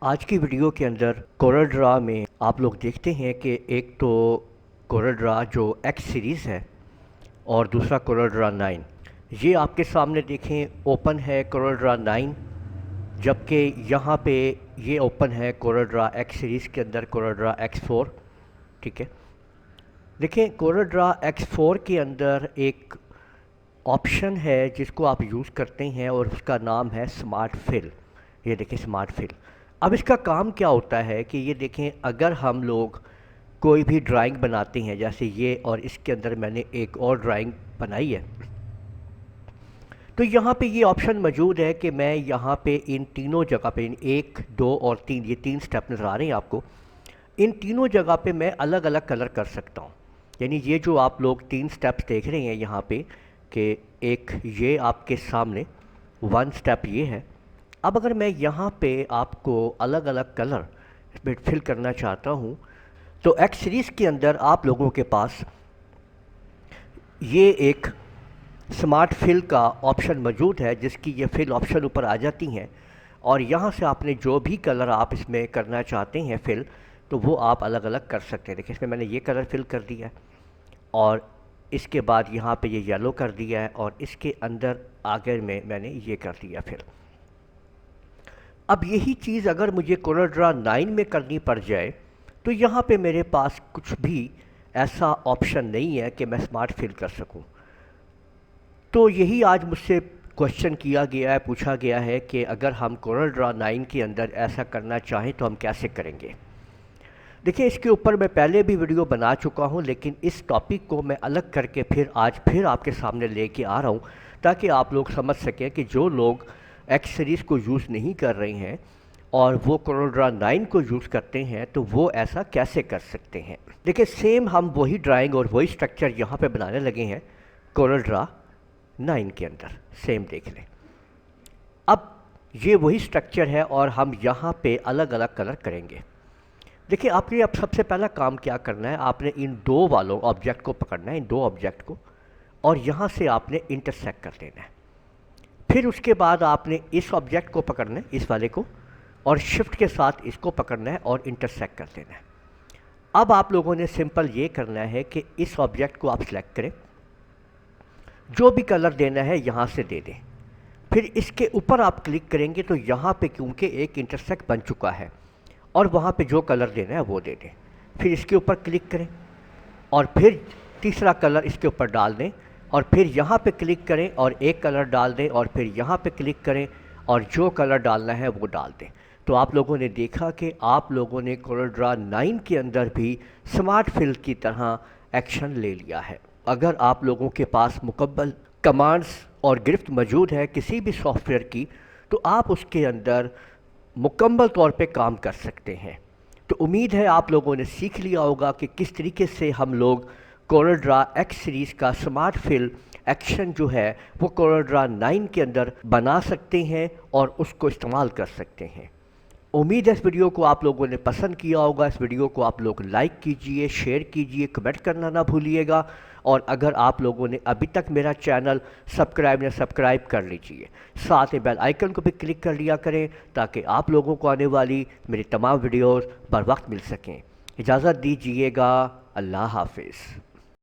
آج کی ویڈیو کے اندر کورل ڈرا میں آپ لوگ دیکھتے ہیں کہ ایک تو کورل ڈرا جو ایکس سیریز ہے اور دوسرا کورل ڈرا 9۔ یہ آپ کے سامنے دیکھیں اوپن ہے کورل ڈرا 9، جبکہ یہاں پہ یہ اوپن ہے کورل ڈرا ایکس سیریز کے اندر کورل ڈرا ایکس 4۔ ٹھیک ہے، دیکھیں کورل ڈرا ایکس 4 کے اندر ایک آپشن ہے جس کو آپ یوز کرتے ہیں اور اس کا نام ہے سمارٹ فل۔ یہ دیکھیں سمارٹ فل۔ اب اس کا کام کیا ہوتا ہے کہ یہ دیکھیں اگر ہم لوگ کوئی بھی ڈرائنگ بناتے ہیں، جیسے یہ اور اس کے اندر میں نے ایک اور ڈرائنگ بنائی ہے، تو یہاں پہ یہ آپشن موجود ہے کہ میں یہاں پہ ان تینوں جگہ پہ 1 2 اور 3 یہ 3 سٹیپ نظر آ رہے ہیں آپ کو، ان تینوں جگہ پہ میں الگ الگ کلر کر سکتا ہوں۔ یعنی یہ جو آپ لوگ 3 سٹیپس دیکھ رہے ہیں یہاں پہ کہ ایک یہ آپ کے سامنے 1 سٹیپ یہ ہے۔ اب اگر میں یہاں پہ آپ کو الگ الگ کلر اس میں فل کرنا چاہتا ہوں تو ایکس سیریز کے اندر آپ لوگوں کے پاس یہ ایک سمارٹ فل کا آپشن موجود ہے، جس کی یہ فل آپشن اوپر آ جاتی ہیں، اور یہاں سے آپ نے جو بھی کلر آپ اس میں کرنا چاہتے ہیں فل، تو وہ آپ الگ الگ کر سکتے ہیں۔ دیکھیں اس میں نے یہ کلر فل کر دیا ہے، اور اس کے بعد یہاں پہ یہ یلو کر دیا ہے، اور اس کے اندر آگے میں نے یہ کر دیا پھر۔ اب یہی چیز اگر مجھے کورل ڈرا 9 میں کرنی پڑ جائے تو یہاں پہ میرے پاس کچھ بھی ایسا آپشن نہیں ہے کہ میں سمارٹ فل کر سکوں۔ تو یہی آج مجھ سے کوشچن کیا گیا ہے، پوچھا گیا ہے کہ اگر ہم کورل ڈرا 9 کے اندر ایسا کرنا چاہیں تو ہم کیسے کریں گے۔ دیکھیں اس کے اوپر میں پہلے بھی ویڈیو بنا چکا ہوں، لیکن اس ٹاپک کو میں الگ کر کے آج پھر آپ کے سامنے لے کے آ رہا ہوں، تاکہ آپ لوگ سمجھ سکیں کہ جو لوگ ایکس سیریز کو یوز نہیں کر رہے ہیں اور وہ کورل ڈرا 9 کو یوز کرتے ہیں تو وہ ایسا کیسے کر سکتے ہیں۔ دیکھیں سیم ہم وہی ڈرائنگ اور وہی سٹرکچر یہاں پہ بنانے لگے ہیں کورل ڈرا 9 کے اندر، سیم دیکھ لیں۔ اب یہ وہی سٹرکچر ہے اور ہم یہاں پہ الگ الگ کلر کریں گے۔ دیکھیں آپ نے اب سب سے پہلا کام کیا کرنا ہے، آپ نے ان دو والوں آبجیکٹ کو پکڑنا ہے، ان دو آبجیکٹ کو، اور یہاں سے آپ نے انٹرسیکٹ کر دینا ہے۔ پھر اس کے بعد آپ نے اس آبجیکٹ کو پکڑنا ہے، اس والے کو، اور شفٹ کے ساتھ اس کو پکڑنا ہے اور انٹرسیکٹ کر دینا ہے۔ اب آپ لوگوں نے سمپل یہ کرنا ہے کہ اس آبجیکٹ کو آپ سلیکٹ کریں، جو بھی کلر دینا ہے یہاں سے دے دیں، پھر اس کے اوپر آپ کلک کریں گے تو یہاں پہ کیونکہ ایک انٹرسیکٹ بن چکا ہے اور وہاں پہ جو کلر دینا ہے وہ دے دیں، پھر اس کے اوپر کلک کریں اور پھر تیسرا کلر اس کے اوپر ڈال دیں، اور پھر یہاں پہ کلک کریں اور ایک کلر ڈال دیں، اور پھر یہاں پہ کلک کریں اور جو کلر ڈالنا ہے وہ ڈال دیں۔ تو آپ لوگوں نے دیکھا کہ آپ لوگوں نے کورل ڈرا 9 کے اندر بھی سمارٹ فل کی طرح ایکشن لے لیا ہے۔ اگر آپ لوگوں کے پاس مکمل کمانڈز اور گرفت موجود ہے کسی بھی سافٹ ویئر کی، تو آپ اس کے اندر مکمل طور پہ کام کر سکتے ہیں۔ تو امید ہے آپ لوگوں نے سیکھ لیا ہوگا کہ کس طریقے سے ہم لوگ کورل ڈرا ایکس سیریز کا سمارٹ فل ایکشن جو ہے وہ کورل ڈرا 9 کے اندر بنا سکتے ہیں اور اس کو استعمال کر سکتے ہیں۔ امید ہے اس ویڈیو کو آپ لوگوں نے پسند کیا ہوگا۔ اس ویڈیو کو آپ لوگ لائک کیجئے، شیئر کیجئے، کمنٹ کرنا نہ بھولیے گا، اور اگر آپ لوگوں نے ابھی تک میرا چینل سبسکرائب کر لیجئے، ساتھ ہی بیل آئیکن کو بھی کلک کر لیا کریں تاکہ آپ لوگوں کو آنے والی میری تمام ویڈیوز بر وقت مل سکیں۔ اجازت دیجئے گا، اللہ حافظ۔